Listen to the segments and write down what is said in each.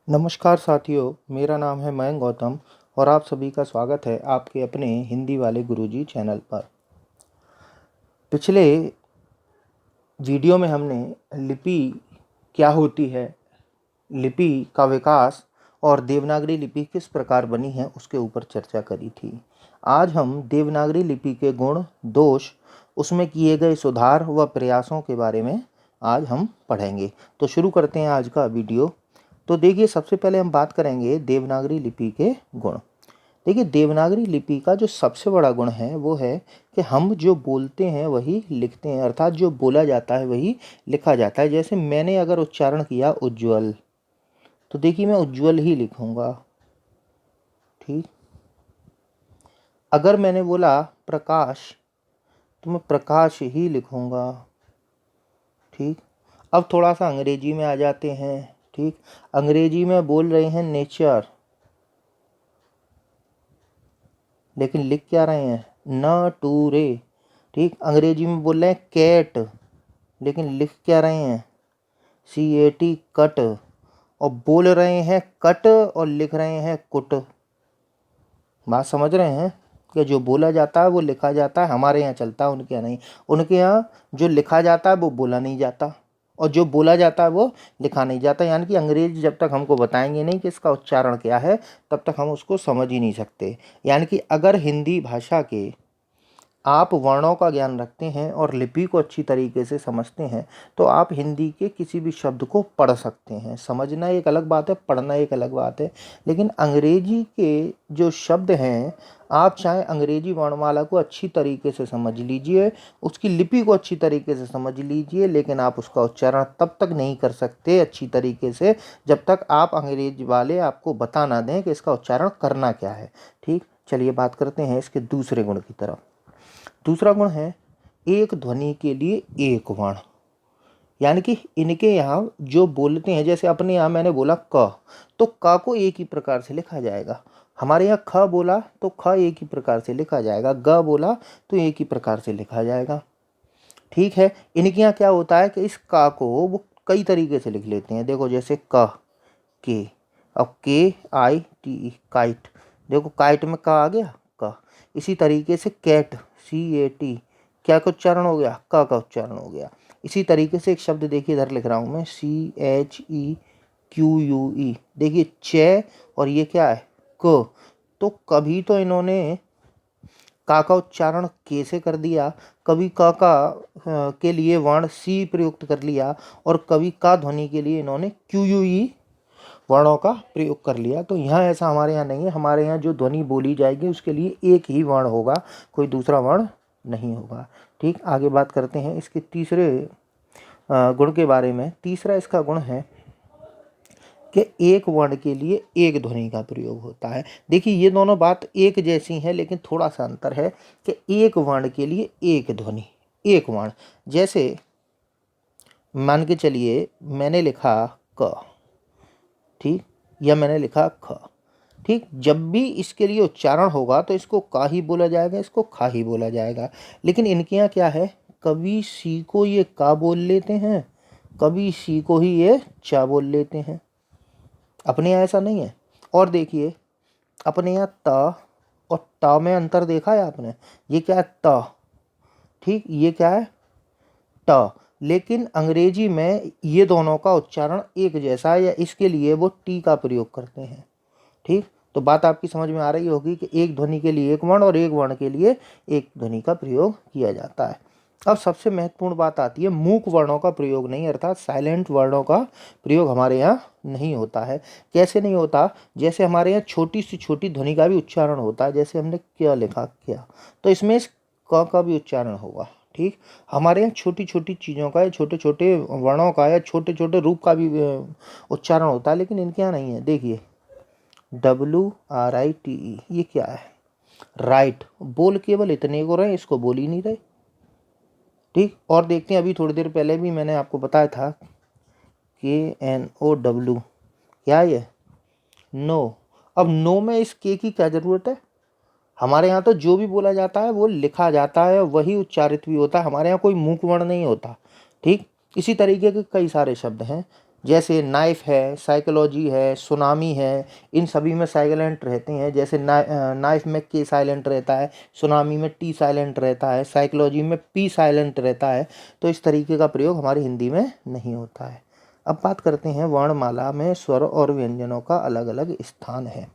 नमस्कार साथियों, मेरा नाम है मयंक गौतम और आप सभी का स्वागत है आपके अपने हिंदी वाले गुरुजी चैनल पर। पिछले वीडियो में हमने लिपि क्या होती है, लिपि का विकास और देवनागरी लिपि किस प्रकार बनी है उसके ऊपर चर्चा करी थी। आज हम देवनागरी लिपि के गुण, दोष, उसमें किए गए सुधार व प्रयासों के बारे में आज हम पढ़ेंगे। तो शुरू करते हैं आज का वीडियो। तो देखिए, सबसे पहले हम बात करेंगे देवनागरी लिपि के गुण। देखिए, देवनागरी लिपि का जो सबसे बड़ा गुण है वो है कि हम जो बोलते हैं वही लिखते हैं, अर्थात जो बोला जाता है वही लिखा जाता है। जैसे मैंने अगर उच्चारण किया उज्ज्वल, तो देखिए मैं उज्ज्वल ही लिखूंगा। ठीक। अगर मैंने बोला प्रकाश, तो मैं प्रकाश ही लिखूंगा। ठीक। अब थोड़ा सा अंग्रेजी में आ जाते हैं। ठीक। अंग्रेजी में बोल रहे हैं नेचर, लेकिन लिख क्या रहे हैं, न टू रे। ठीक। अंग्रेजी में बोल रहे हैं कैट, लेकिन लिख क्या रहे हैं, CAT, कट। और बोल रहे हैं कट और लिख रहे हैं कुट। बात समझ रहे हैं कि जो बोला जाता है वो लिखा जाता है, हमारे यहाँ चलता है, उनके यहाँ नहीं। उनके यहाँ जो लिखा जाता है वो बोला नहीं जाता और जो बोला जाता है वो लिखा नहीं जाता। यानी कि अंग्रेज जब तक हमको बताएंगे नहीं कि इसका उच्चारण क्या है, तब तक हम उसको समझ ही नहीं सकते। यानी कि अगर हिंदी भाषा के आप वर्णों का ज्ञान रखते हैं और लिपि को अच्छी तरीके से समझते हैं, तो आप हिंदी के किसी भी शब्द को पढ़ सकते हैं। समझना एक अलग बात है, पढ़ना एक अलग बात है। लेकिन अंग्रेजी के जो शब्द हैं, आप चाहे अंग्रेजी वर्णमाला को अच्छी तरीके से समझ लीजिए, उसकी लिपि को अच्छी तरीके से समझ लीजिए, लेकिन आप उसका उच्चारण तब तक नहीं कर सकते अच्छी तरीके से जब तक आप अंग्रेजी वाले आपको बता ना दें कि इसका उच्चारण करना क्या है। ठीक। चलिए बात करते हैं इसके दूसरे गुण की तरफ। दूसरा गुण है एक ध्वनि के लिए एक वर्ण। यानी कि इनके यहाँ जो बोलते हैं, जैसे अपने यहाँ मैंने बोला क, तो क को एक ही प्रकार से लिखा जाएगा। हमारे यहाँ ख बोला तो ख एक ही प्रकार से लिखा जाएगा, ग बोला तो एक ही प्रकार से लिखा जाएगा। ठीक है। इनके यहाँ क्या होता है कि इस का को वो कई तरीके से लिख लेते हैं। देखो, जैसे क, के, अब KIT, काइट। देखो काइट में का आ गया, का। इसी तरीके से कैट, CAT, क्या का उच्चारण हो गया, का उच्चारण हो गया। इसी तरीके से एक शब्द देखिए, इधर लिख रहा हूं मैं, CHEQUE। देखिए च, और ये क्या है, क। तो कभी तो इन्होंने का उच्चारण के से कर दिया, कभी का के लिए वर्ण सी प्रयुक्त कर लिया, और कभी का ध्वनि के लिए इन्होंने QUE वर्णों का प्रयोग कर लिया। तो यहाँ ऐसा हमारे यहाँ नहीं है। हमारे यहाँ जो ध्वनि बोली जाएगी उसके लिए एक ही वर्ण होगा, कोई दूसरा वर्ण नहीं होगा। ठीक। आगे बात करते हैं इसके तीसरे गुण के बारे में। तीसरा इसका गुण है कि एक वर्ण के लिए एक ध्वनि का प्रयोग होता है। देखिए, ये दोनों बात एक जैसी हैं, लेकिन थोड़ा सा अंतर है कि एक वर्ण के लिए एक ध्वनि, एक वर्ण। जैसे मान के चलिए मैंने लिखा क, ठीक, या मैंने लिखा ख। ठीक। जब भी इसके लिए उच्चारण होगा तो इसको का ही बोला जाएगा, इसको खा ही बोला जाएगा। लेकिन इनके यहाँ क्या है, कभी सी को ये का बोल लेते हैं, कभी सी को ही ये चा बोल लेते हैं। अपने यहाँ ऐसा नहीं है। और देखिए, अपने यहाँ ता और ता में अंतर देखा है आपने, ये क्या है, ता। ठीक। ये क्या है, ट। लेकिन अंग्रेजी में ये दोनों का उच्चारण एक जैसा है, या इसके लिए वो टी का प्रयोग करते हैं। ठीक। तो बात आपकी समझ में आ रही होगी कि एक ध्वनि के लिए एक वर्ण और एक वर्ण के लिए एक ध्वनि का प्रयोग किया जाता है। अब सबसे महत्वपूर्ण बात आती है, मूक वर्णों का प्रयोग नहीं, अर्थात साइलेंट वर्णों का प्रयोग हमारे यहाँ नहीं होता है। कैसे नहीं होता, जैसे हमारे यहाँ छोटी से छोटी ध्वनि का भी उच्चारण होता है। जैसे हमने क्या लिखा, क्या, तो इसमें इस क का भी उच्चारण होगा। ठीक। हमारे यहाँ छोटी छोटी चीज़ों का या छोटे छोटे वर्णों का या छोटे छोटे रूप का भी उच्चारण होता है, लेकिन इनके यहाँ नहीं है। देखिए WRITE, ये क्या है, राइट। बोल केवल इतने को रहे, इसको बोल ही नहीं रहे। ठीक। और देखते हैं, अभी थोड़ी देर पहले भी मैंने आपको बताया था KNOW, क्या है ये, नो। अब नो में इस के की क्या ज़रूरत है, हमारे यहाँ तो जो भी बोला जाता है वो लिखा जाता है, वही उच्चारित भी होता है। हमारे यहाँ कोई मूक वर्ण नहीं होता। ठीक। इसी तरीके के कई सारे शब्द हैं। जैसे नाइफ है, साइकोलॉजी है, सुनामी है, इन सभी में साइलेंट रहते हैं। जैसे नाइफ में के साइलेंट रहता है, सुनामी में टी साइलेंट रहता है, साइकोलॉजी में पी साइलेंट रहता है। तो इस तरीके का प्रयोग हमारी हिंदी में नहीं होता है। अब बात करते हैं वर्णमाला में स्वर और व्यंजनों का अलग अलग स्थान है।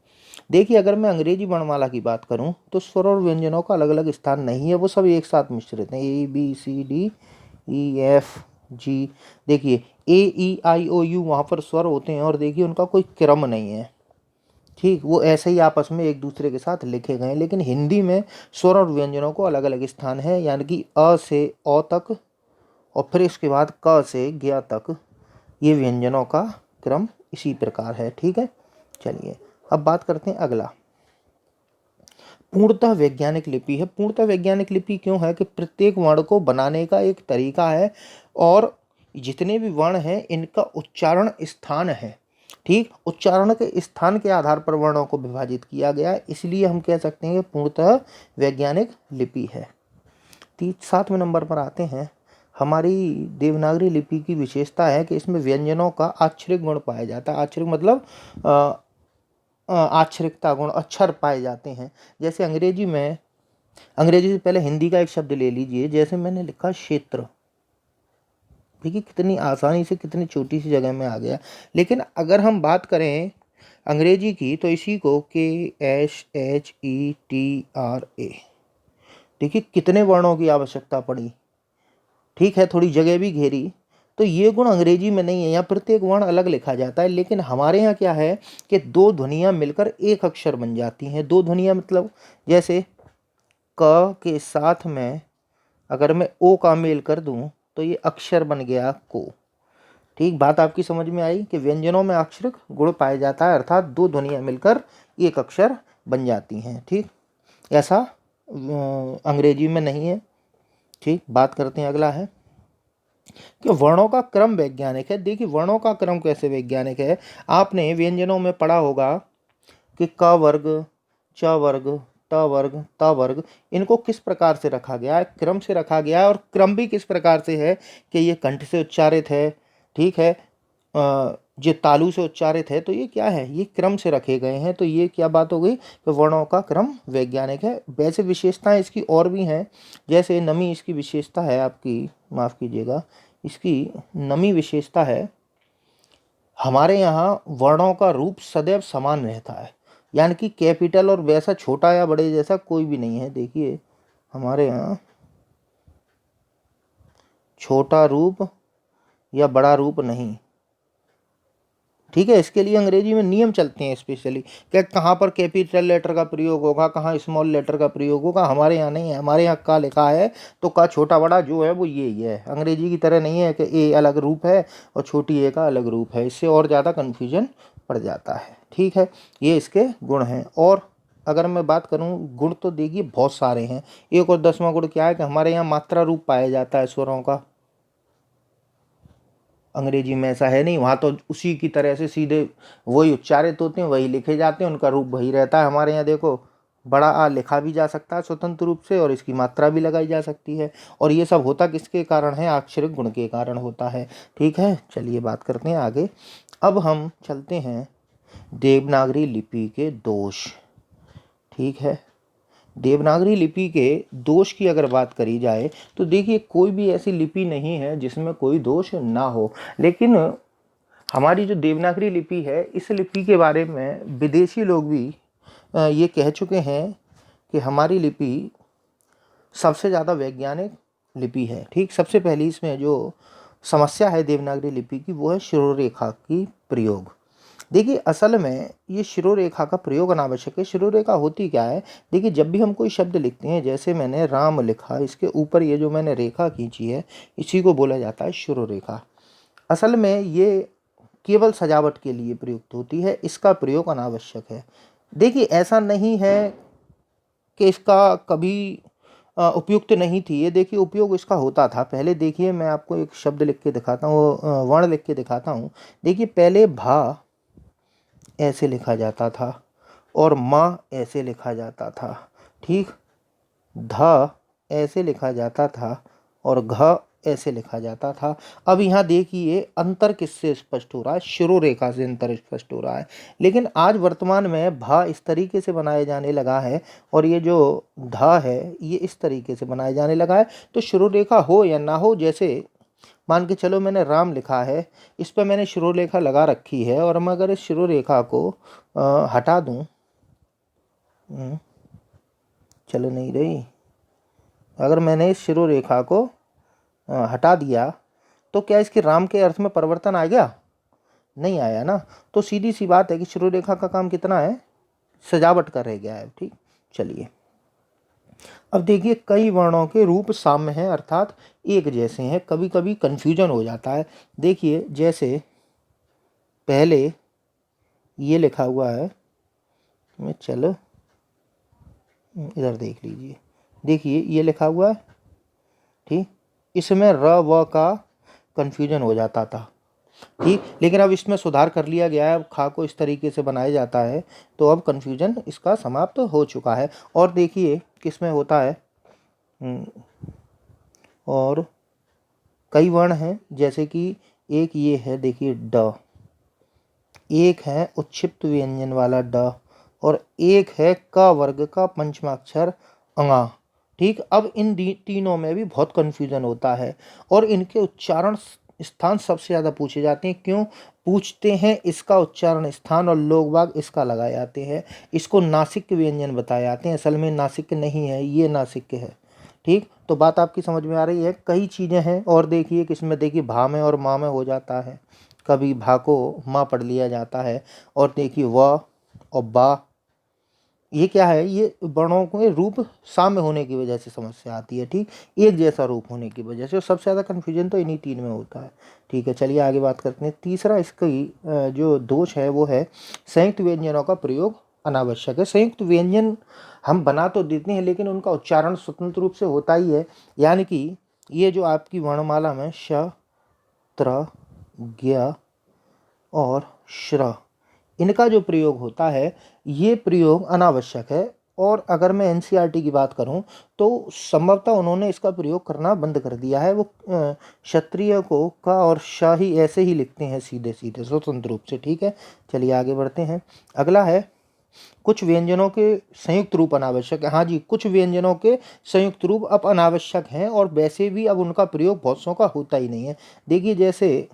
देखिए, अगर मैं अंग्रेजी वर्णमाला की बात करूं तो स्वर और व्यंजनों का अलग अलग स्थान नहीं है, वो सब एक साथ मिश्रित हैं। A B C D E F G. देखिए, A E I O you वहाँ पर स्वर होते हैं और देखिए उनका कोई क्रम नहीं है। ठीक, वो ऐसे ही आपस में एक दूसरे के साथ लिखे गए हैं। लेकिन हिंदी में स्वर और व्यंजनों को अलग अलग स्थान है, यानी कि अ से अ तक और फिर इसके बाद क से ज्ञ तक ये व्यंजनों का क्रम इसी प्रकार है। ठीक है, चलिए अब बात करते हैं अगला। पूर्णतः वैज्ञानिक लिपि है। पूर्णतः वैज्ञानिक लिपि क्यों है कि प्रत्येक वर्ण को बनाने का एक तरीका है और जितने भी वर्ण हैं इनका उच्चारण स्थान है। ठीक, उच्चारण के स्थान के आधार पर वर्णों को विभाजित किया गया है, इसलिए हम कह सकते हैं कि पूर्णतः वैज्ञानिक लिपि है। 7वें नंबर पर आते हैं। हमारी देवनागरी लिपि की विशेषता है कि इसमें व्यंजनों का आक्षरिक गुण पाया जाता है। आक्षरिक मतलब आक्षरिकता गुण, अक्षर पाए जाते हैं। जैसे अंग्रेजी से पहले हिंदी का एक शब्द ले लीजिए। जैसे मैंने लिखा क्षेत्र, देखिए कितनी आसानी से कितनी छोटी सी जगह में आ गया। लेकिन अगर हम बात करें अंग्रेजी की तो इसी को KSHETRA, देखिए कितने वर्णों की आवश्यकता पड़ी। ठीक है, थोड़ी जगह भी घेरी। तो ये गुण अंग्रेजी में नहीं है, यहाँ प्रत्येक वर्ण अलग लिखा जाता है। लेकिन हमारे यहाँ क्या है कि दो ध्वनियाँ मिलकर एक अक्षर बन जाती हैं। दो ध्वनियाँ मतलब जैसे क के साथ में अगर मैं ओ का मेल कर दूं तो ये अक्षर बन गया को। ठीक, बात आपकी समझ में आई कि व्यंजनों में अक्षरिक गुण पाया जाता है, अर्थात दो ध्वनियाँ मिलकर एक अक्षर बन जाती हैं। ठीक, ऐसा अंग्रेजी में नहीं है। ठीक, बात करते हैं अगला है कि वर्णों का क्रम वैज्ञानिक है। देखिए वर्णों का क्रम कैसे वैज्ञानिक है। आपने व्यंजनों में पढ़ा होगा कि क वर्ग, च वर्ग, त वर्ग, त वर्ग, इनको किस प्रकार से रखा गया है, क्रम से रखा गया है। और क्रम भी किस प्रकार से है कि ये कंठ से उच्चारित है। ठीक है, जो तालु से उच्चारित है, तो ये क्या है, ये क्रम से रखे गए हैं। तो ये क्या बात हो गई कि वर्णों का क्रम वैज्ञानिक है। वैसे विशेषताएं इसकी और भी हैं। जैसे नमी इसकी विशेषता है, आपकी माफ़ कीजिएगा, इसकी नमी विशेषता है, हमारे यहाँ वर्णों का रूप सदैव समान रहता है, यानी कि कैपिटल और वैसा छोटा या बड़े जैसा कोई भी नहीं है। देखिए हमारे यहाँ छोटा रूप या बड़ा रूप नहीं। ठीक है, इसके लिए अंग्रेजी में नियम चलते हैं स्पेशली कि कहाँ पर कैपिटल लेटर का प्रयोग होगा, कहाँ स्मॉल लेटर का प्रयोग होगा। हमारे यहाँ नहीं है, हमारे यहाँ का लिखा है तो का छोटा बड़ा जो है वो ये ही है। अंग्रेजी की तरह नहीं है कि ए अलग रूप है और छोटी ए का अलग रूप है, इससे और ज़्यादा कन्फ्यूजन पड़ जाता है। ठीक है, ये इसके गुण हैं। और अगर मैं बात करूँ गुण तो देखिए बहुत सारे हैं। एक और 10वां गुण क्या है कि हमारे यहाँ मात्रा रूप पाया जाता है स्वरों का। अंग्रेजी में ऐसा है नहीं, वहाँ तो उसी की तरह से सीधे वही उच्चारित होते हैं, वही लिखे जाते हैं, उनका रूप वही रहता है। हमारे यहाँ देखो बड़ा आ लिखा भी जा सकता है स्वतंत्र रूप से और इसकी मात्रा भी लगाई जा सकती है। और ये सब होता किसके कारण है, अक्षरिक गुण के कारण होता है। ठीक है, चलिए बात करते हैं आगे। अब हम चलते हैं देवनागरी लिपि के दोष। ठीक है, देवनागरी लिपि के दोष की अगर बात करी जाए तो देखिए कोई भी ऐसी लिपि नहीं है जिसमें कोई दोष ना हो। लेकिन हमारी जो देवनागरी लिपि है, इस लिपि के बारे में विदेशी लोग भी ये कह चुके हैं कि हमारी लिपि सबसे ज़्यादा वैज्ञानिक लिपि है। ठीक, सबसे पहली इसमें जो समस्या है देवनागरी लिपि की वो है शिरोरेखा की प्रयोग। देखिए असल में ये शिरोरेखा का प्रयोग अनावश्यक है। शिरोरेखा होती क्या है, देखिए जब भी हम कोई शब्द लिखते हैं, जैसे मैंने राम लिखा, इसके ऊपर ये जो मैंने रेखा खींची है इसी को बोला जाता है शिरोरेखा। असल में ये केवल सजावट के लिए प्रयुक्त होती है, इसका प्रयोग अनावश्यक है। देखिए ऐसा नहीं है कि इसका कभी उपयुक्त नहीं थी, ये देखिए उपयोग इसका होता था पहले। देखिए मैं आपको एक शब्द लिख के दिखाता हूँ, वर्ण लिख के दिखाता हूँ। देखिए पहले भा ऐसे लिखा जाता था और माँ ऐसे लिखा जाता था। ठीक, ध ऐसे लिखा जाता था और घ ऐसे लिखा जाता था। अब यहाँ देखिए अंतर किससे स्पष्ट हो रहा है, शिरोरेखा से अंतर स्पष्ट हो रहा है। लेकिन आज वर्तमान में भा इस तरीके से बनाया जाने लगा है और ये जो धा है ये इस तरीके से बनाया जाने लगा है। तो शिरोरेखा हो या ना हो, जैसे मान के चलो मैंने राम लिखा है, इस पर मैंने शिरोरेखा लगा रखी है और मैं अगर इस शिरोरेखा को हटा दूं, चलो नहीं रही, अगर मैंने इस शिरोरेखा को हटा दिया तो क्या इसके राम के अर्थ में परिवर्तन आ गया? नहीं आया ना। तो सीधी सी बात है कि शिरोरेखा का काम कितना है, सजावट का रह गया है। ठीक, चलिए अब देखिए कई वर्णों के रूप साम्य हैं अर्थात एक जैसे हैं, कभी कभी कंफ्यूजन हो जाता है। देखिए जैसे पहले ये लिखा हुआ है, मैं चलो इधर देख लीजिए, देखिए ये लिखा हुआ है, ठीक, इसमें र व का कंफ्यूजन हो जाता था। ठीक, लेकिन अब इसमें सुधार कर लिया गया है, अब खा को इस तरीके से बनाया जाता है तो अब कंफ्यूजन इसका समाप्त हो चुका है। और देखिए किसमें होता है, और कई वर्ण हैं जैसे कि एक ये है, देखिए ड, एक है उच्छिप्त व्यंजन वाला ड और एक है क वर्ग का पंचमाक्षर अंगा। ठीक, अब इन तीनों में भी बहुत कंफ्यूजन होता है और इनके उच्चारण स्थान सबसे ज़्यादा पूछे जाते हैं। क्यों पूछते हैं? इसका उच्चारण स्थान और लोग बाग इसका लगाए जाते हैं। इसको नासिक व्यंजन बताए जाते हैं, असल में नासिक नहीं है, ये नासिक है। ठीक, तो बात आपकी समझ में आ रही है। कई चीज़ें हैं और देखिए किसमें, देखिए भा में और माँ में हो जाता है, कभी भा को माँ पढ़ लिया जाता है। और देखिए व और बा, ये क्या है, ये वर्णों के रूप साम्य होने की वजह से समस्या आती है। ठीक, एक जैसा रूप होने की वजह से, और सबसे ज़्यादा कन्फ्यूजन तो इन्हीं तीन में होता है। ठीक है, चलिए आगे बात करते हैं। तीसरा इसकी जो दोष है वो है संयुक्त व्यंजनों का प्रयोग अनावश्यक है। संयुक्त व्यंजन हम बना तो देते हैं लेकिन उनका उच्चारण स्वतंत्र रूप से होता ही है। यानी कि ये जो आपकी वर्णमाला में श, त्र, ज्ञ और श्र, इनका जो प्रयोग होता है ये प्रयोग अनावश्यक है। और अगर मैं एनसीईआरटी की बात करूं तो संभवतः उन्होंने इसका प्रयोग करना बंद कर दिया है। वो क्षत्रिय को का और शाही ऐसे ही लिखते हैं सीधे सीधे स्वतंत्र रूप से। ठीक है, चलिए आगे बढ़ते हैं। अगला है कुछ व्यंजनों के संयुक्त रूप अनावश्यक है। हाँ जी, कुछ व्यंजनों के संयुक्त रूप अब अनावश्यक हैं और वैसे भी अब उनका प्रयोग बहुत सौ का होता ही नहीं है। देखिए जैसे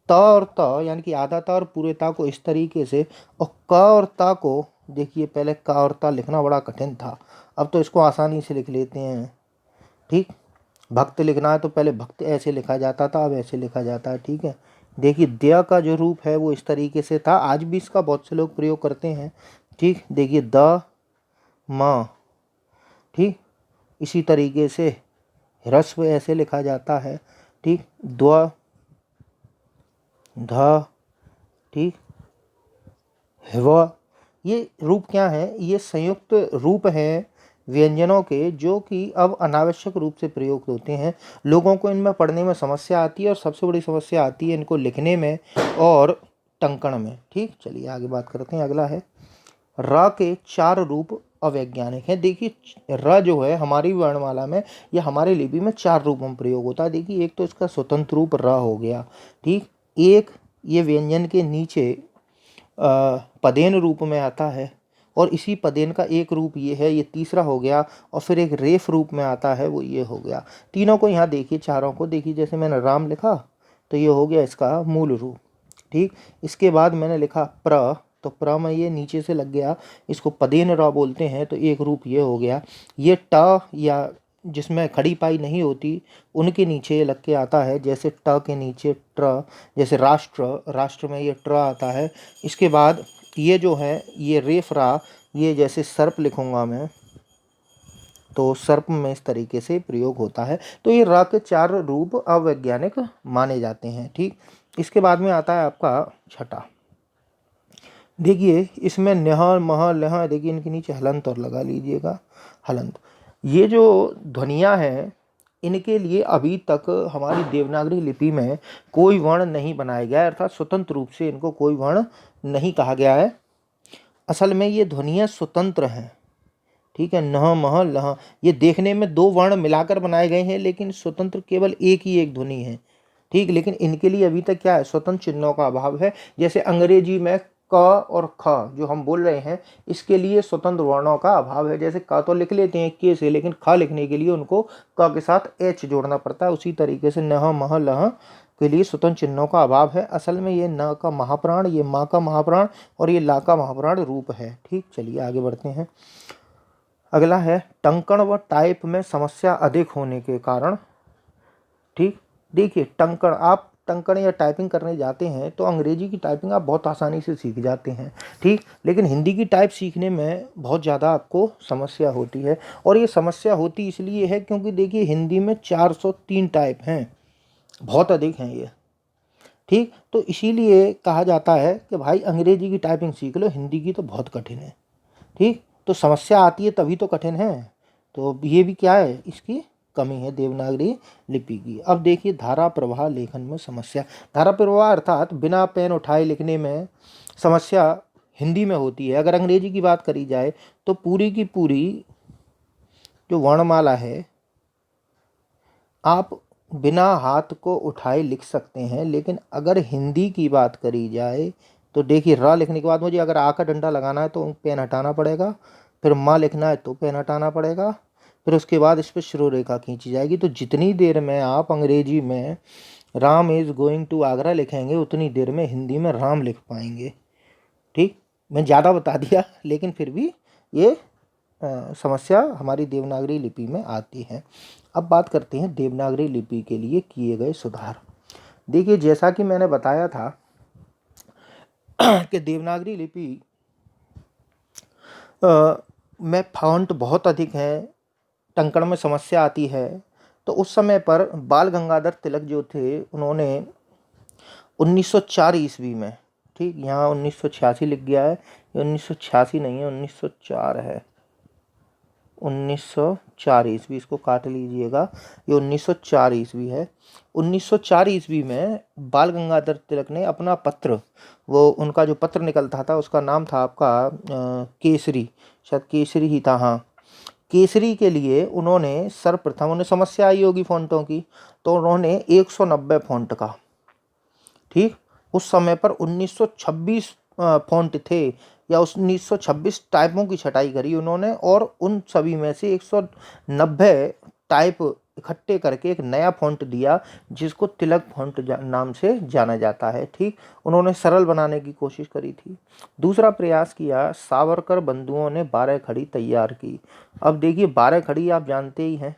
त और त यानी कि आधा ता और पूरे ता को इस तरीके से, और क और ता को देखिए पहले क और ता लिखना बड़ा कठिन था, अब तो इसको आसानी से लिख लेते हैं। ठीक, भक्त लिखना है तो पहले भक्त ऐसे लिखा जाता था, अब ऐसे लिखा जाता है। ठीक है, देखिए दया का जो रूप है वो इस तरीके से था, आज भी इसका बहुत से लोग प्रयोग करते हैं। ठीक, देखिए द म, ठीक, इसी तरीके से ह्रस्व ऐसे लिखा जाता है। ठीक, द्व ध, ठीक, ह्व, ये रूप क्या है, ये संयुक्त रूप हैं व्यंजनों के जो कि अब अनावश्यक रूप से प्रयोग होते हैं। लोगों को इनमें पढ़ने में समस्या आती है और सबसे बड़ी समस्या आती है इनको लिखने में और टंकण में। ठीक, चलिए आगे बात करते हैं। अगला है र के चार रूप अवैज्ञानिक हैं। देखिए र जो है हमारी वर्णमाला में या हमारे लिपि में चार रूपों में प्रयोग होता है। देखिए एक तो इसका स्वतंत्र रूप र हो गया। ठीक, एक ये व्यंजन के नीचे पदेन रूप में आता है और इसी पदेन का एक रूप ये है, ये तीसरा हो गया। और फिर एक रेफ रूप में आता है, वो ये हो गया। तीनों को यहाँ देखिए, चारों को देखिए, जैसे मैंने राम लिखा तो ये हो गया इसका मूल रूप। ठीक, इसके बाद मैंने लिखा प्र, तो प्र में ये नीचे से लग गया, इसको पदेन र बोलते हैं, तो एक रूप ये हो गया। ये ट या जिसमें खड़ी पाई नहीं होती उनके नीचे लग के आता है, जैसे ट के नीचे ट्र, जैसे राष्ट्र, राष्ट्र में ये ट्र आता है। इसके बाद ये जो है ये रेफ रा, ये जैसे सर्प लिखूंगा मैं तो सर्प में इस तरीके से प्रयोग होता है। तो ये रा के चार रूप अवैज्ञानिक माने जाते हैं। ठीक, इसके बाद में आता है आपका छठा। देखिए इसमें न्यह मह लह, देखिए इनके नीचे हलंत और लगा लीजिएगा, हलंत। ये जो ध्वनियाँ हैं इनके लिए अभी तक हमारी देवनागरी लिपि में कोई वर्ण नहीं बनाया गया है, अर्थात स्वतंत्र रूप से इनको कोई वर्ण नहीं कहा गया है। असल में ये ध्वनियाँ स्वतंत्र हैं। ठीक है, नह मह लह, ये देखने में दो वर्ण मिलाकर बनाए गए हैं लेकिन स्वतंत्र केवल एक ही एक ध्वनि है। ठीक, लेकिन इनके लिए अभी तक क्या है, स्वतंत्र चिन्हों का अभाव है। जैसे अंग्रेजी में क और ख जो हम बोल रहे हैं, इसके लिए स्वतंत्र वर्णों का अभाव है। जैसे क तो लिख लेते हैं के से, लेकिन ख लिखने के लिए उनको क के साथ एच जोड़ना पड़ता है। उसी तरीके से नह मह लह के लिए स्वतंत्र चिन्हों का अभाव है। असल में ये न का महाप्राण, ये मा का महाप्राण और ये ला का महाप्राण रूप है। ठीक, चलिए आगे बढ़ते हैं। अगला है टंकण व टाइप में समस्या अधिक होने के कारण। ठीक, देखिए टंकण, आप टंकण या टाइपिंग करने जाते हैं तो अंग्रेजी की टाइपिंग आप बहुत आसानी से सीख जाते हैं। ठीक, लेकिन हिंदी की टाइप सीखने में बहुत ज़्यादा आपको समस्या होती है। और ये समस्या होती इसलिए है क्योंकि देखिए हिंदी में 403 टाइप हैं, बहुत अधिक हैं ये। ठीक, तो इसीलिए कहा जाता है कि भाई अंग्रेजी की टाइपिंग सीख लो, हिंदी की तो बहुत कठिन है। ठीक, तो समस्या आती है तभी तो कठिन है। तो ये भी क्या है, इसकी कमी है देवनागरी लिपि की। अब देखिए धारा प्रवाह लेखन में समस्या। धारा प्रवाह अर्थात बिना पेन उठाए लिखने में समस्या हिंदी में होती है। अगर अंग्रेजी की बात करी जाए तो पूरी की पूरी जो वर्णमाला है आप बिना हाथ को उठाए लिख सकते हैं, लेकिन अगर हिंदी की बात करी जाए तो देखिए र लिखने के बाद मुझे अगर आ का डंडा लगाना है तो पेन हटाना पड़ेगा, फिर माँ लिखना है तो पेन हटाना पड़ेगा, फिर उसके बाद इस पर शुरू रेखा खींची जाएगी। तो जितनी देर में आप अंग्रेजी में Ram is going to Agra लिखेंगे उतनी देर में हिंदी में राम लिख पाएंगे। ठीक, मैं ज़्यादा बता दिया, लेकिन फिर भी ये समस्या हमारी देवनागरी लिपि में आती है। अब बात करते हैं देवनागरी लिपि के लिए किए गए सुधार। देखिए जैसा कि मैंने बताया था कि देवनागरी लिपि में फॉन्ट बहुत अधिक है, टंकण में समस्या आती है। तो उस समय पर बाल गंगाधर तिलक जो थे उन्होंने 1904 ईस्वी में, ठीक यहाँ 1986 लिख गया है, ये 1986 नहीं है 1904 है, 1904 ईस्वी, इसको काट लीजिएगा, ये 1904 ईस्वी है। 1904 ईस्वी में बाल गंगाधर तिलक ने अपना पत्र, वो उनका जो पत्र निकलता था उसका नाम था आपका केसरी, शायद केसरी ही था, हाँ केसरी के लिए उन्होंने सर्वप्रथम, उन्हें समस्या आई होगी फ़ॉन्टों की, तो उन्होंने 190 फ़ॉन्ट का, ठीक उस समय पर 1926 फ़ॉन्ट थे या 1926 टाइपों की छटाई करी उन्होंने, और उन सभी में से 190 टाइप इकट्ठे करके एक नया फ़ॉन्ट दिया जिसको तिलक फ़ॉन्ट नाम से जाना जाता है। ठीक, उन्होंने सरल बनाने की कोशिश करी थी। दूसरा प्रयास किया, सावरकर बंधुओं ने 12 खड़ी तैयार की। अब देखिए 12 खड़ी आप जानते ही हैं,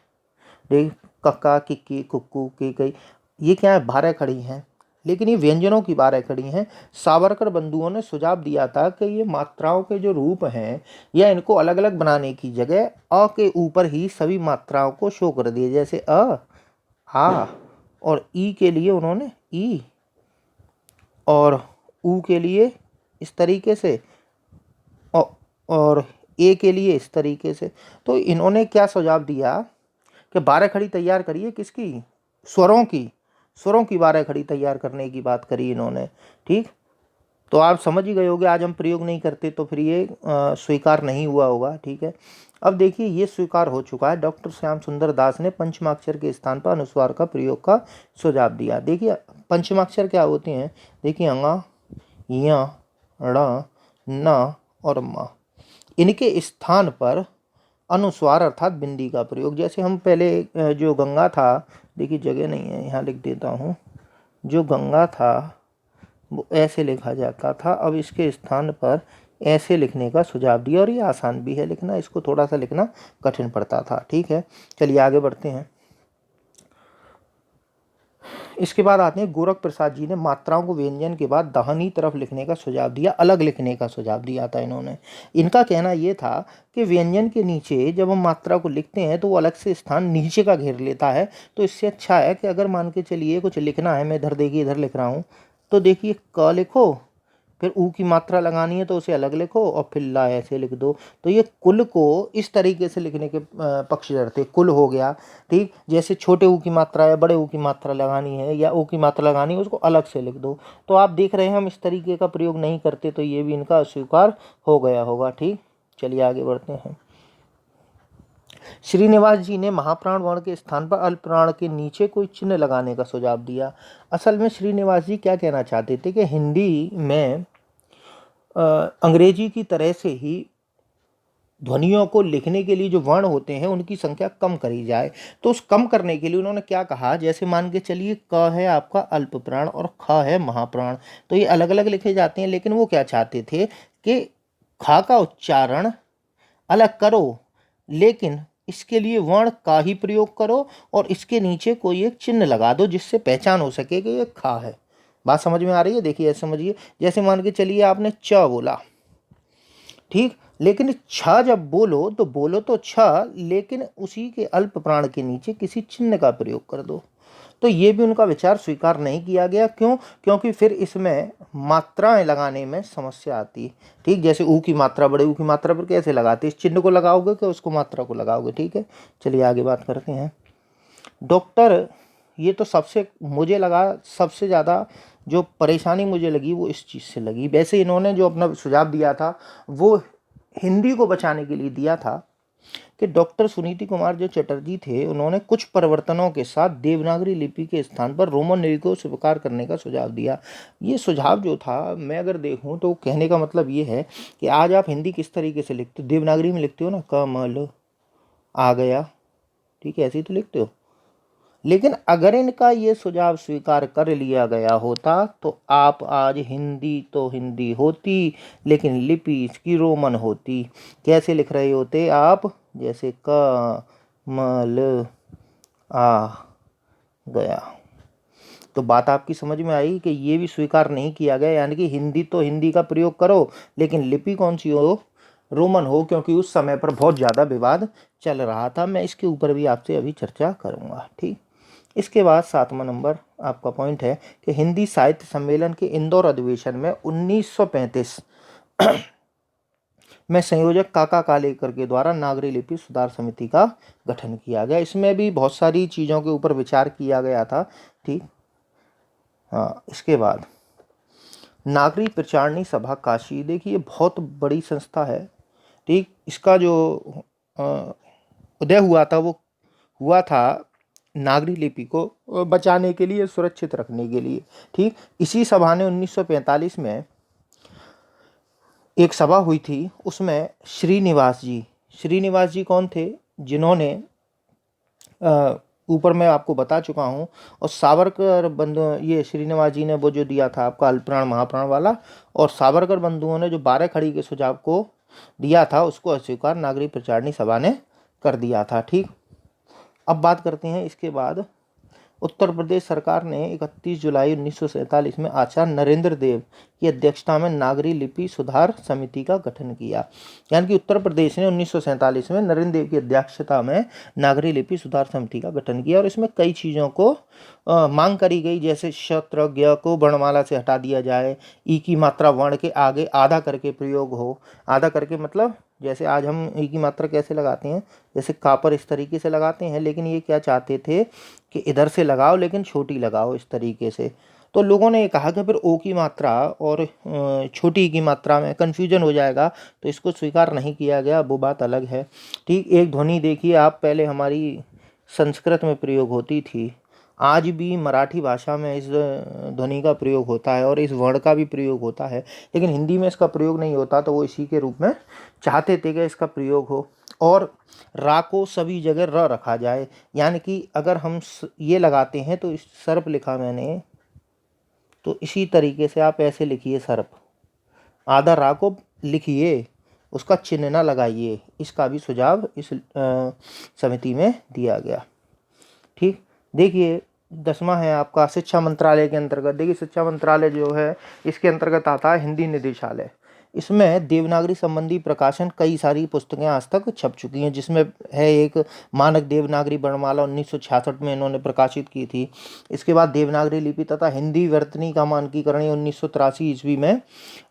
देख कक्का किक्की कुक्कू की कई, ये क्या है 12 खड़ी हैं, लेकिन ये व्यंजनों की 12 खड़ी हैं। सावरकर बंधुओं ने सुझाव दिया था कि ये मात्राओं के जो रूप हैं या इनको अलग अलग बनाने की जगह अ के ऊपर ही सभी मात्राओं को शो कर दिए, जैसे अ, आ, और ई के लिए उन्होंने ई, और ऊ के लिए इस तरीके से, और ए के लिए इस तरीके से। तो इन्होंने क्या सुझाव दिया कि 12 खड़ी तैयार करिए, किसकी, स्वरों की, स्वरों की 12 खड़ी तैयार करने की बात करी इन्होंने। ठीक, तो आप समझ ही गए होंगे, आज हम प्रयोग नहीं करते तो फिर ये स्वीकार नहीं हुआ होगा। ठीक है, अब देखिए ये स्वीकार हो चुका है। डॉक्टर श्याम सुंदर दास ने पंचमाक्षर के स्थान पर अनुस्वार का प्रयोग का सुझाव दिया। देखिए पंचमाक्षर क्या होते हैं, देखिए अंगा, या, ण, न और म, इनके स्थान पर अनुस्वार अर्थात बिंदी का प्रयोग। जैसे हम पहले जो गंगा था, देखिए जगह नहीं है यहाँ लिख देता हूँ, जो गंगा था वो ऐसे लिखा जाता था, अब इसके स्थान पर ऐसे लिखने का सुझाव दिया, और ये आसान भी है लिखना, इसको थोड़ा सा लिखना कठिन पड़ता था। ठीक है, चलिए आगे बढ़ते हैं। इसके बाद आते हैं गोरख प्रसाद जी ने मात्राओं को व्यंजन के बाद दाहिनी तरफ लिखने का सुझाव दिया, अलग लिखने का सुझाव दिया था इन्होंने। इनका कहना यह था कि व्यंजन के नीचे जब हम मात्रा को लिखते हैं तो वो अलग से स्थान नीचे का घेर लेता है। तो इससे अच्छा है कि अगर मान के चलिए कुछ लिखना है, मैं इधर देखिए इधर लिख रहा हूँ, तो देखिए क लिखो, फिर ऊ की मात्रा लगानी है तो उसे अलग लिखो, और फिर ला ऐसे लिख दो। तो ये कुल को इस तरीके से लिखने के पक्षधर थे, कुल हो गया। ठीक, जैसे छोटे ऊ की मात्रा है, बड़े ऊ की मात्रा लगानी है या ऊ की मात्रा लगानी है, उसको अलग से लिख दो। तो आप देख रहे हैं हम इस तरीके का प्रयोग नहीं करते, तो ये भी इनका अस्वीकार हो गया होगा। ठीक, चलिए आगे बढ़ते हैं। श्रीनिवास जी ने महाप्राण वर्ण के स्थान पर अल्पप्राण के नीचे कोई चिन्ह लगाने का सुझाव दिया। असल में श्रीनिवास जी क्या कहना चाहते थे कि हिंदी में अंग्रेजी की तरह से ही ध्वनियों को लिखने के लिए जो वर्ण होते हैं उनकी संख्या कम करी जाए। तो उस कम करने के लिए उन्होंने क्या कहा, जैसे मान के चलिए क है आपका अल्प प्राण और ख है महाप्राण, तो ये अलग अलग लिखे जाते हैं, लेकिन वो क्या चाहते थे कि खा का उच्चारण अलग करो, लेकिन इसके लिए वर्ण का ही प्रयोग करो और इसके नीचे कोई एक चिन्ह लगा दो जिससे पहचान हो सके कि ये खा है। बात समझ में आ रही है? देखिए ऐसे समझिए, जैसे मान के चलिए आपने च बोला, ठीक, लेकिन छ जब बोलो तो छ, लेकिन उसी के अल्प प्राण के नीचे किसी चिन्ह का प्रयोग कर दो। तो ये भी उनका विचार स्वीकार नहीं किया गया। क्यों? क्योंकि फिर इसमें मात्राएं लगाने में समस्या आती है। ठीक, जैसे ऊ की मात्रा, बड़े ऊ की मात्रा पर कैसे लगाते, इस चिन्ह को लगाओगे कि उसको मात्रा को लगाओगे? ठीक है, चलिए आगे बात करते हैं। डॉक्टर, ये तो सबसे मुझे लगा सबसे ज़्यादा जो परेशानी मुझे लगी वो इस चीज़ से लगी। वैसे इन्होंने जो अपना सुझाव दिया था वो हिंदी को बचाने के लिए दिया था कि डॉक्टर सुनीति कुमार जो चटर्जी थे उन्होंने कुछ परिवर्तनों के साथ देवनागरी लिपि के स्थान पर रोमन लिपि को स्वीकार करने का सुझाव दिया। ये सुझाव जो था, मैं अगर देखूं तो कहने का मतलब ये है कि आज आप हिंदी किस तरीके से लिखते हो, देवनागरी में लिखते हो ना, कमल आ गया, ठीक है, ऐसे ही तो लिखते हो। लेकिन अगर इनका ये सुझाव स्वीकार कर लिया गया होता तो आप आज हिंदी तो हिंदी होती, लेकिन लिपि इसकी रोमन होती। कैसे लिख रहे होते आप? जैसे क मल आ गया। तो बात आपकी समझ में आई कि ये भी स्वीकार नहीं किया गया, यानी कि हिंदी तो हिंदी का प्रयोग करो, लेकिन लिपि कौन सी हो? रोमन हो, क्योंकि उस समय पर बहुत ज़्यादा विवाद चल रहा था। मैं इसके ऊपर भी आपसे अभी चर्चा करूँगा। ठीक, इसके बाद 7वां नंबर आपका पॉइंट है कि हिंदी साहित्य सम्मेलन के इंदौर अधिवेशन में 1935 में संयोजक काका कालेकर के द्वारा नागरी लिपि सुधार समिति का गठन किया गया। इसमें भी बहुत सारी चीज़ों के ऊपर विचार किया गया था। ठीक, हाँ, इसके बाद नागरी प्रचारणी सभा काशी, देखिए बहुत बड़ी संस्था है। ठीक, इसका जो उदय हुआ था वो हुआ था नागरी लिपि को बचाने के लिए, सुरक्षित रखने के लिए। ठीक, इसी सभा ने 1945 में एक सभा हुई थी, उसमें श्रीनिवास जी कौन थे? जिन्होंने ऊपर मैं आपको बता चुका हूँ, और सावरकर बंधु, ये श्रीनिवास जी ने वो जो दिया था आपका अल्पप्राण महाप्राण वाला, और सावरकर बंधुओं ने जो 12 खड़ी के सुझाव को दिया था उसको अस्वीकार नागरी प्रचारणी सभा ने कर दिया था। ठीक, अब बात करते हैं इसके बाद उत्तर प्रदेश सरकार ने 31 जुलाई 1947 में आचार्य नरेंद्र देव की अध्यक्षता में नागरी लिपि सुधार समिति का गठन किया। यानी कि उत्तर प्रदेश ने 1947 में नरेंद्र देव की अध्यक्षता में नागरी लिपि सुधार समिति का गठन किया, और इसमें कई चीज़ों को मांग करी गई, जैसे शत्र ज्ञ को वर्णमाला से हटा दिया जाए, ई की मात्रा वर्ण के आगे आधा करके प्रयोग हो। आधा करके मतलब जैसे आज हम ई की मात्रा कैसे लगाते हैं, जैसे का पर इस तरीके से लगाते हैं, लेकिन ये क्या चाहते थे कि इधर से लगाओ लेकिन छोटी लगाओ इस तरीके से। तो लोगों ने ये कहा कि फिर ओ की मात्रा और छोटी की मात्रा में कन्फ्यूजन हो जाएगा, तो इसको स्वीकार नहीं किया गया, वो बात अलग है। ठीक, एक ध्वनि देखिए आप, पहले हमारी संस्कृत में प्रयोग होती थी, आज भी मराठी भाषा में इस ध्वनि का प्रयोग होता है और इस वर्ण का भी प्रयोग होता है, लेकिन हिंदी में इसका प्रयोग नहीं होता, तो वो इसी के रूप में चाहते थे कि इसका प्रयोग हो। और रा को सभी जगह र रखा जाए, यानी कि अगर हम ये लगाते हैं तो इस सर्प लिखा मैंने, तो इसी तरीके से आप ऐसे लिखिए सर्प, आधा रा को लिखिए, उसका चिन्ह ना लगाइए। इसका भी सुझाव इस समिति में दिया गया। ठीक, देखिए 10वां है आपका शिक्षा मंत्रालय के अंतर्गत। देखिए शिक्षा मंत्रालय जो है इसके अंतर्गत आता है हिंदी निदेशालय। इसमें देवनागरी संबंधी प्रकाशन कई सारी पुस्तकें आज तक छप चुकी हैं, जिसमें है एक मानक देवनागरी वर्णमाला 1966 में इन्होंने प्रकाशित की थी। इसके बाद देवनागरी लिपि तथा हिंदी वर्तनी का मानकीकरण 1983 ईस्वी में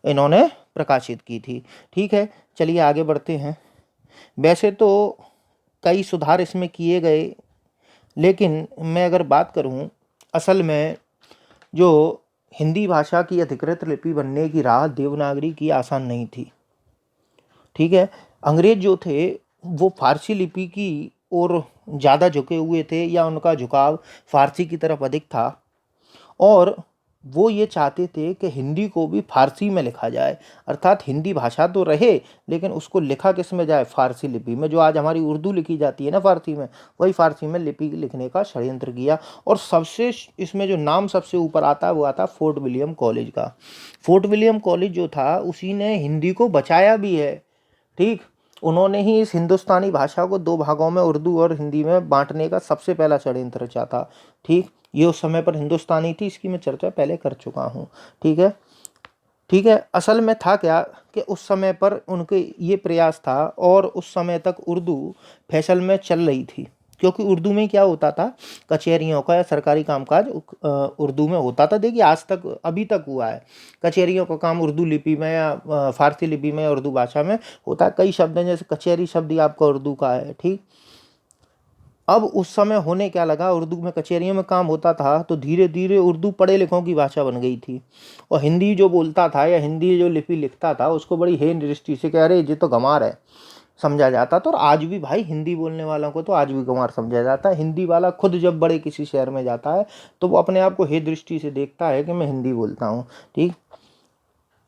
इन्होंने प्रकाशित की थी। ठीक है, चलिए आगे बढ़ते हैं। वैसे तो कई सुधार इसमें किए गए, लेकिन मैं अगर बात करूं, असल में जो हिंदी भाषा की अधिकृत लिपि बनने की राह देवनागरी की आसान नहीं थी। ठीक है, अंग्रेज जो थे वो फारसी लिपि की ओर ज़्यादा झुके हुए थे, या उनका झुकाव फारसी की तरफ अधिक था, और वो ये चाहते थे कि हिंदी को भी फारसी में लिखा जाए। अर्थात हिंदी भाषा तो रहे, लेकिन उसको लिखा किस में जाए, फारसी लिपि में। जो आज हमारी उर्दू लिखी जाती है ना फारसी में, वही फारसी में लिपि लिखने का षड्यंत्र किया। और सबसे इसमें जो नाम सबसे ऊपर आता है वो आता है फोर्ट विलियम कॉलेज का। फोर्ट विलियम कॉलेज जो था, उसी ने हिंदी को बचाया भी है। ठीक, उन्होंने ही इस हिंदुस्तानी भाषा को दो भागों में, उर्दू और हिंदी में बांटने का सबसे पहला षड्यंत्र रचा था। ठीक, ये उस समय पर हिंदुस्तानी थी, इसकी मैं चर्चा पहले कर चुका हूँ। ठीक है, ठीक है। असल में था क्या कि उस समय पर उनके ये प्रयास था, और उस समय तक उर्दू फैसल में चल रही थी, क्योंकि उर्दू में क्या होता था, कचहरियों का या सरकारी कामकाज उर्दू में होता था। देखिए आज तक, अभी तक हुआ है, कचहरियों का काम उर्दू लिपि में या फारसी लिपि में या उर्दू भाषा में होता है। कई शब्द हैं, जैसे कचहरी शब्द ही आपका उर्दू का है। ठीक, अब उस समय होने क्या लगा, उर्दू में कचहरियों में काम होता था, तो धीरे धीरे उर्दू पढ़े लिखों की भाषा बन गई थी। और हिंदी जो बोलता था या हिंदी जो लिपि लिखता था, उसको बड़ी हेन दृष्टि से, कह रहे ये तो गंवार है, समझा जाता था। और आज भी भाई हिंदी बोलने वालों को तो आज भी गंवार समझा जाता है। हिंदी वाला खुद जब बड़े किसी शहर में जाता है, तो वो अपने आप को हे दृष्टि से देखता है कि मैं हिंदी बोलता हूँ। ठीक,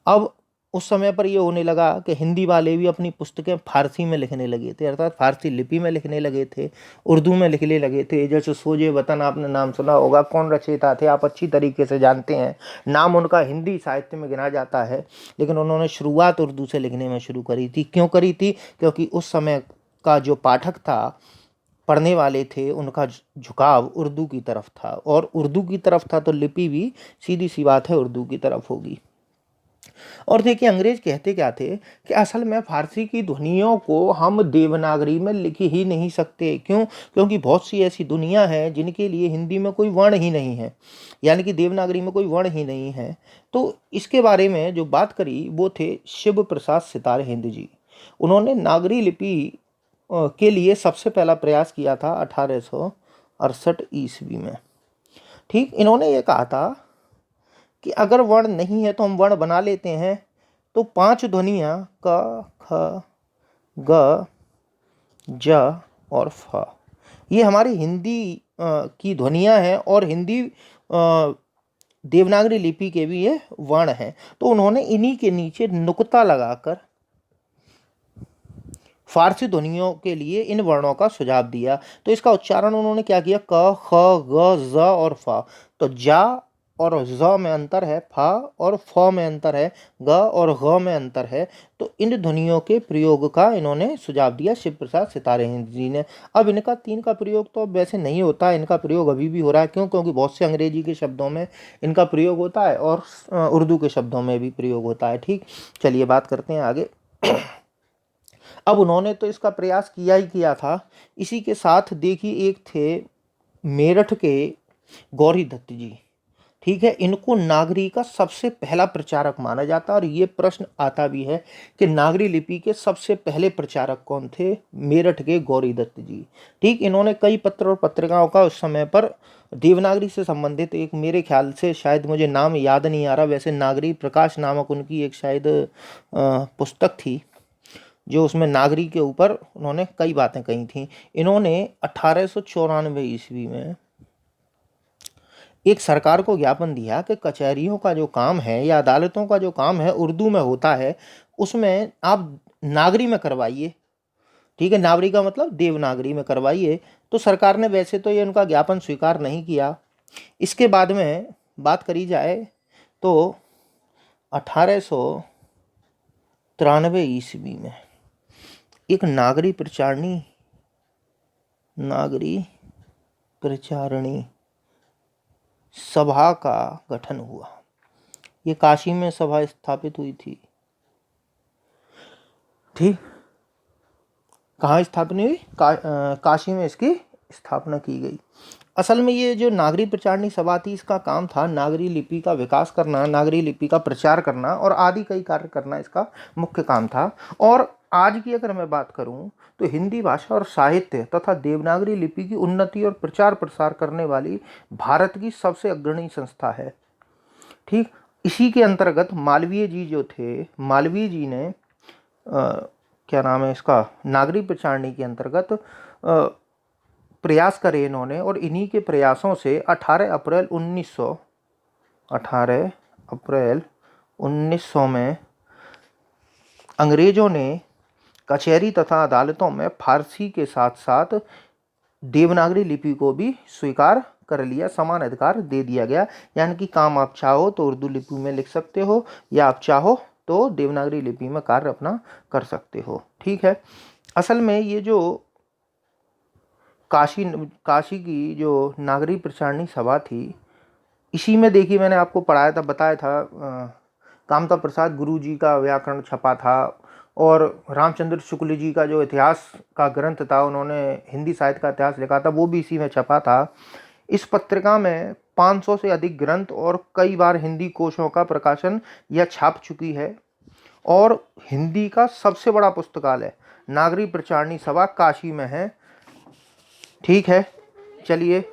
अब उस समय पर ये होने लगा कि हिंदी वाले भी अपनी पुस्तकें फारसी में लिखने लगे थे, अर्थात फारसी लिपि में लिखने लगे थे, उर्दू में लिखने लगे थे। जैसे सोजे वतन आपने नाम सुना होगा, कौन रचयिता थे आप अच्छी तरीके से जानते हैं, नाम उनका हिंदी साहित्य में गिना जाता है, लेकिन उन्होंने शुरुआत उर्दू से लिखने में शुरू करी थी। क्यों करी थी, क्योंकि उस समय का जो पाठक था, पढ़ने वाले थे, उनका झुकाव उर्दू की तरफ था, और उर्दू की तरफ था तो लिपि भी सीधी सी बात है उर्दू की तरफ होगी। और देखिए अंग्रेज कहते क्या थे कि असल में फारसी की ध्वनियों को हम देवनागरी में लिख ही नहीं सकते। क्यों, क्योंकि बहुत सी ऐसी दुनिया है जिनके लिए हिंदी में कोई वर्ण ही नहीं है, यानी कि देवनागरी में कोई वर्ण ही नहीं है। तो इसके बारे में जो बात करी वो थे शिव प्रसाद सितारे हिंद जी। उन्होंने नागरी लिपि के लिए सबसे पहला प्रयास किया था 1868 ईस्वी में। ठीक, इन्होंने ये कहा था कि अगर वर्ण नहीं है तो हम वर्ण बना लेते हैं। तो 5 ध्वनियाँ क, ख, ग, ज और फ, ये हमारी हिंदी की ध्वनियाँ हैं, और हिंदी देवनागरी लिपि के भी ये वर्ण हैं। तो उन्होंने इन्हीं के नीचे नुक्ता लगाकर फारसी ध्वनियों के लिए इन वर्णों का सुझाव दिया। तो इसका उच्चारण उन्होंने क्या किया, क, ख, ग, ज और फ। तो जा और ज में अंतर है, फ और फ में अंतर है, ग और घ में अंतर है। तो इन ध्वनियों के प्रयोग का इन्होंने सुझाव दिया शिव प्रसाद सितारे हिंद जी ने। अब इनका 3 का प्रयोग तो अब वैसे नहीं होता, इनका प्रयोग अभी भी हो रहा है। क्यों, क्योंकि बहुत से अंग्रेजी के शब्दों में इनका प्रयोग होता है, और उर्दू के शब्दों में भी प्रयोग होता है। ठीक, चलिए बात करते हैं आगे। अब उन्होंने तो इसका प्रयास किया ही किया था। इसी के साथ देखिए एक थे मेरठ के गौरी दत्त जी। ठीक है, इनको नागरी का सबसे पहला प्रचारक माना जाता है, और ये प्रश्न आता भी है कि नागरी लिपि के सबसे पहले प्रचारक कौन थे। मेरठ के गौरी दत्त जी। ठीक, इन्होंने कई पत्र और पत्रिकाओं का उस समय पर देवनागरी से संबंधित, एक मेरे ख्याल से, शायद मुझे नाम याद नहीं आ रहा, वैसे नागरी प्रकाश नामक उनकी एक शायद पुस्तक थी, जो उसमें नागरी के ऊपर उन्होंने कई बातें कही थी। इन्होंने 1894 ईस्वी में एक सरकार को ज्ञापन दिया कि कचहरियों का जो काम है या अदालतों का जो काम है उर्दू में होता है, उसमें आप नागरी में करवाइए। ठीक है, नागरी का मतलब देवनागरी में करवाइए। तो सरकार ने वैसे तो ये उनका ज्ञापन स्वीकार नहीं किया। इसके बाद में बात करी जाए तो 1893 ईस्वी में एक नागरी प्रचारणी सभा का गठन हुआ। ये काशी में सभा स्थापित हुई थी। ठीक, कहाँ स्थापना हुई, काशी में इसकी स्थापना की गई। असल में ये जो नागरी प्रचारणी सभा थी, इसका काम था नागरी लिपि का विकास करना, नागरी लिपि का प्रचार करना और आदि कई कार्य करना, इसका मुख्य काम था। और आज की अगर मैं बात करूं तो हिंदी भाषा और साहित्य तथा देवनागरी लिपि की उन्नति और प्रचार प्रसार करने वाली भारत की सबसे अग्रणी संस्था है। ठीक, इसी के अंतर्गत मालवीय जी जो थे, मालवीय जी ने क्या नाम है इसका, नागरी प्रचारणी के अंतर्गत प्रयास करे इन्होंने, और इन्हीं के प्रयासों से 18 अप्रैल 1900 में अंग्रेजों ने कचहरी तथा अदालतों में फारसी के साथ साथ देवनागरी लिपि को भी स्वीकार कर लिया, समान अधिकार दे दिया गया। यानी कि काम आप चाहो तो उर्दू लिपि में लिख सकते हो, या आप चाहो तो देवनागरी लिपि में कार्य अपना कर सकते हो। ठीक है। असल में ये जो काशी की जो नागरी प्रचारणी सभा थी, इसी में देखिए मैंने आपको पढ़ाया था, बताया था, कामता प्रसाद गुरु जी का व्याकरण छपा था, और रामचंद्र शुक्ल जी का जो इतिहास का ग्रंथ था, उन्होंने हिंदी साहित्य का इतिहास लिखा था, वो भी इसी में छपा था। इस पत्रिका में 500 से अधिक ग्रंथ और कई बार हिंदी कोशों का प्रकाशन यह छाप चुकी है, और हिंदी का सबसे बड़ा पुस्तकालय नागरी प्रचारणी सभा काशी में है। ठीक है, चलिए